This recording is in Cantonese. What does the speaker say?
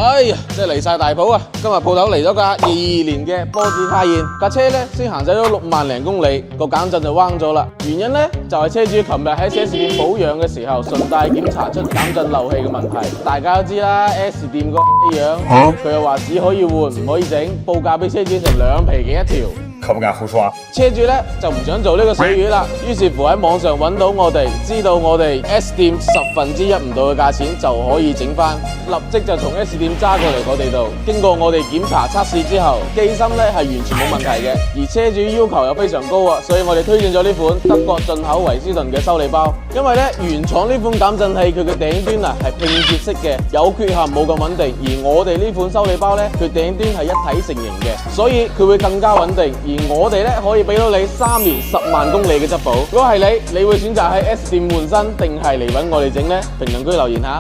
哎呀，真係離晒大譜啊！今日鋪頭嚟咗架22年嘅波子卡宴，架車咧先行駛咗6萬零公里，個減震就彎咗啦。原因咧就係車主琴日喺 4S 店保養嘅時候，順帶檢查出減震漏氣嘅問題。大家都知啦 ，S 店個樣，佢又話只可以換唔可以整，報價俾車主成2皮幾一條。可不敢胡說。車主咧就唔想做呢個水魚啦，於是乎喺網上揾到我哋，知道我哋 S 店1/10唔到嘅價錢就可以整翻，立即就從 S 店揸過嚟我哋度。經過我哋檢查測試之後，機芯咧係完全冇問題嘅，而車主要求又非常高啊，所以我哋推薦咗呢款德國進口維斯頓嘅修理包。因為咧原廠呢款減震器佢嘅頂端啊係拼接式嘅，有缺陷冇咁穩定，而我哋呢款修理包咧佢頂端係一體成型嘅，所以佢會更加穩定。而我哋咧可以俾到你3年10萬公里嘅質保。如果係你會選擇喺 S 店換新定係嚟揾我哋整呢？評論區留言下。